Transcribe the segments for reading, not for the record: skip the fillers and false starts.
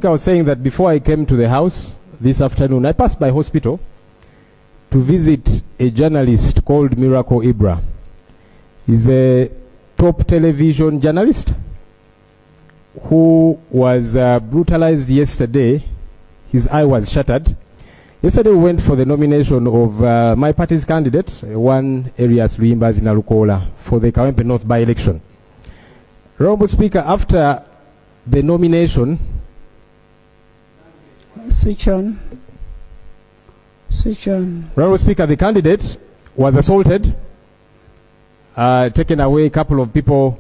I was saying that before I came to the house this afternoon, I passed by hospital to visit a journalist called Miracle Ibra. He's a top television journalist who was brutalized yesterday. His eye was shattered. Yesterday we went for the nomination of my party's candidate, one Elias Nalukoola, for the Kewenpe North by-election. Honorable Speaker, after the nomination... Switch on. Switch on. Honorable Speaker, the candidate was assaulted, taken away. A couple of people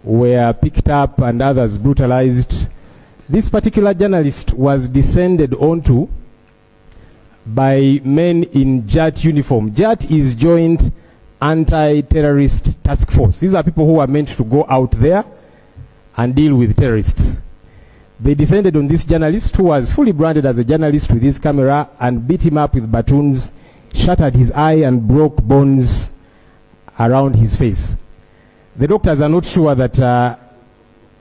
were picked up and others brutalized. This particular journalist was descended onto by men in JAT uniform. JAT is Joint Anti-Terrorist Task Force. These are people who are meant to go out there and deal with terrorists. They descended on this journalist who was fully branded as a journalist with his camera and beat him up with batons, shattered his eye and broke bones around his face. The doctors are not sure that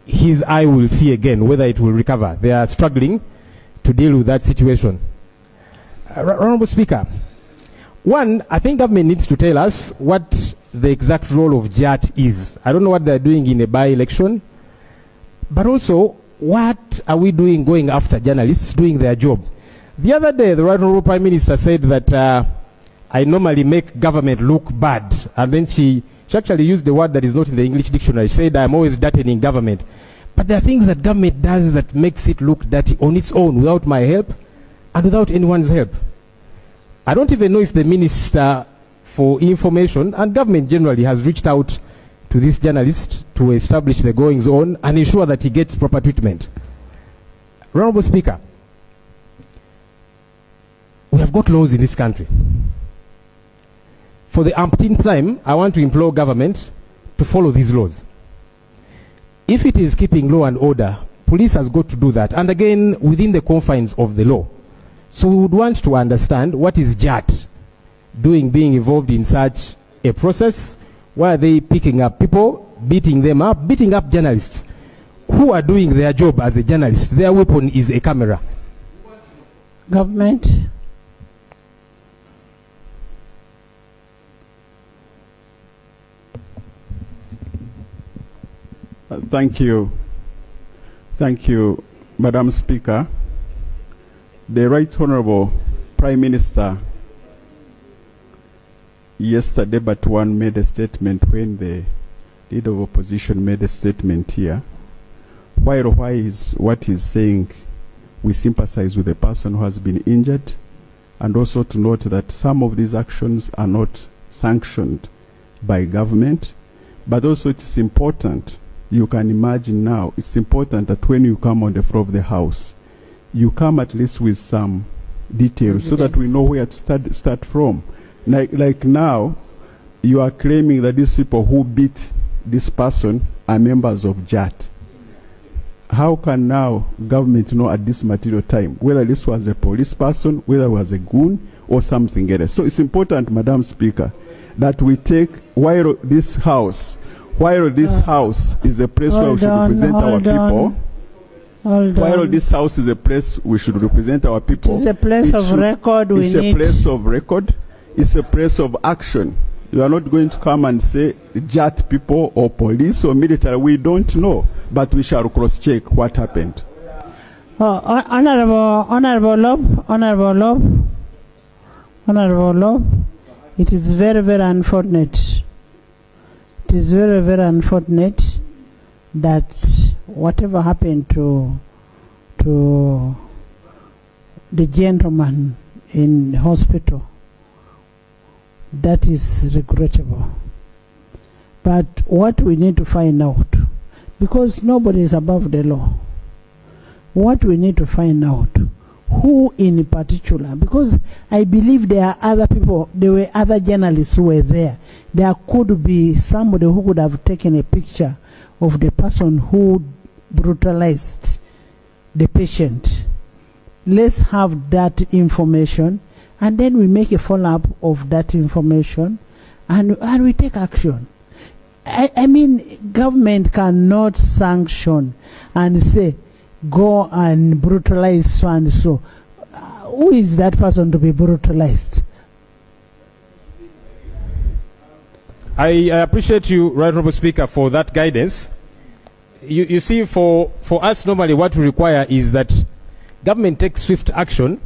his eye will see again, whether it will recover. They are struggling to deal with that situation. Honorable Speaker, one, I think government needs to tell us what the exact role of JAT is. I don't know what they're doing in a by-election, but also, what are we doing going after journalists doing their job? The other day, the Right Honorable Prime Minister said that I normally make government look bad. And then she actually used the word that is not in the English dictionary. She said, I'm always dirtying government. But there are things that government does that makes it look dirty on its own without my help and without anyone's help. I don't even know if the Minister for Information and government generally has reached out to this journalist to establish the goings on and ensure that he gets proper treatment. Honorable Speaker, we have got laws in this country. For the umpteenth time, I want to implore government to follow these laws. If it is keeping law and order, police has got to do that, and again, within the confines of the law. So we would want to understand what is JAT doing, being involved in such a process. Why are they picking up people, beating them up, beating up journalists who are doing their job as a journalist? Their weapon is a camera. Government. Thank you. Thank you, Madam Speaker. The Right Honorable Prime Minister yesterday but one made a statement when the leader of opposition made a statement here. Why is what he's saying, we sympathize with the person who has been injured, and also to note that some of these actions are not sanctioned by government, but also it's important, you can imagine now, it's important that when you come on the floor of the House, you come at least with some details so that we know where to start from. Like now, you are claiming that these people who beat this person are members of JAT. How can now government know at this material time whether this was a police person, whether it was a goon, or something else? So it's important, Madam Speaker, that we take, while this house is a place where we should represent our people, while this house is a place we should represent our people, it's a place of record. It's a place of record. It's a place of action. You are not going to come and say JAT people or police or military. We don't know, but we shall cross-check what happened. Honorable Lop, it is very, very unfortunate. It is very, very unfortunate that whatever happened to the gentleman in hospital, that is regrettable. But what we need to find out, because nobody is above the law, what we need to find out, who in particular, because I believe there are other people, there were other journalists who were there. There could be somebody who could have taken a picture of the person who brutalized the patient. Let's have that information, and then we make a follow-up of that information, and we take action. I mean, government cannot sanction and say, go and brutalize so and so. Who is that person to be brutalized? I appreciate you, Right Honourable Speaker, for that guidance. You see, for us normally what we require is that government takes swift action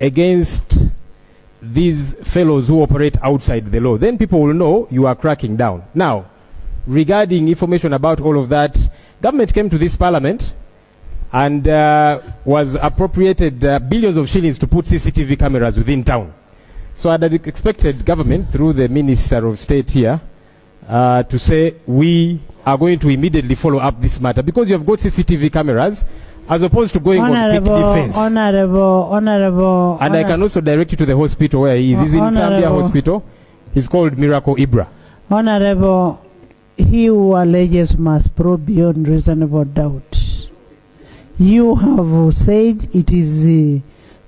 against these fellows who operate outside the law. Then people will know you are cracking down. Now, regarding information about all of that, government came to this parliament and was appropriated billions of shillings to put CCTV cameras within town. So I'd expected government, through the Minister of State here, to say we are going to immediately follow up this matter, because you have got CCTV cameras, as opposed to going on quick defense. Honorable. And I can also direct you to the hospital where he is. He's in Zambia Hospital. He's called Miracle Ibra. Honorable, he who alleges must prove beyond reasonable doubt. You have said it is the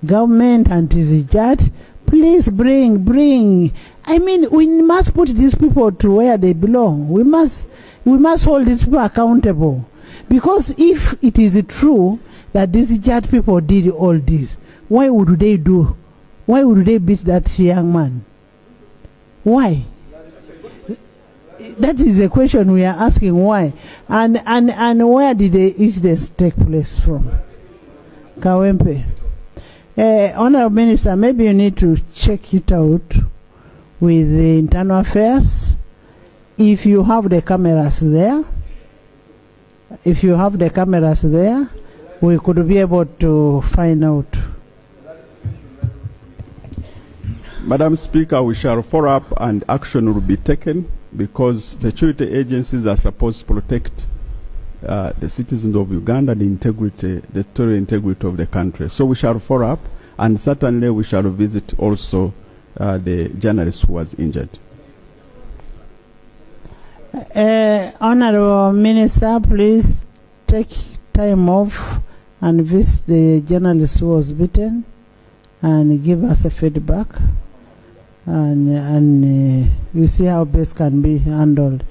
government and it is the judge. Please bring. I mean, we must put these people to where they belong. We must hold these people accountable. Because if it is true that these judge people did all this, why would they beat that young man? Why? That is a question we are asking, why? And where did the incidents take place from? Kewenpe. Honorable Minister, maybe you need to check it out with the Internal Affairs. If you have the cameras there, we could be able to find out. Madam Speaker, we shall follow up and action will be taken, because security agencies are supposed to protect the citizens of Uganda, the territorial integrity of the country. So we shall follow up, and certainly we shall visit also the journalist who was injured. Honorable Minister, please take time off and visit the journalist who was beaten and give us a feedback, and we see how best can be handled.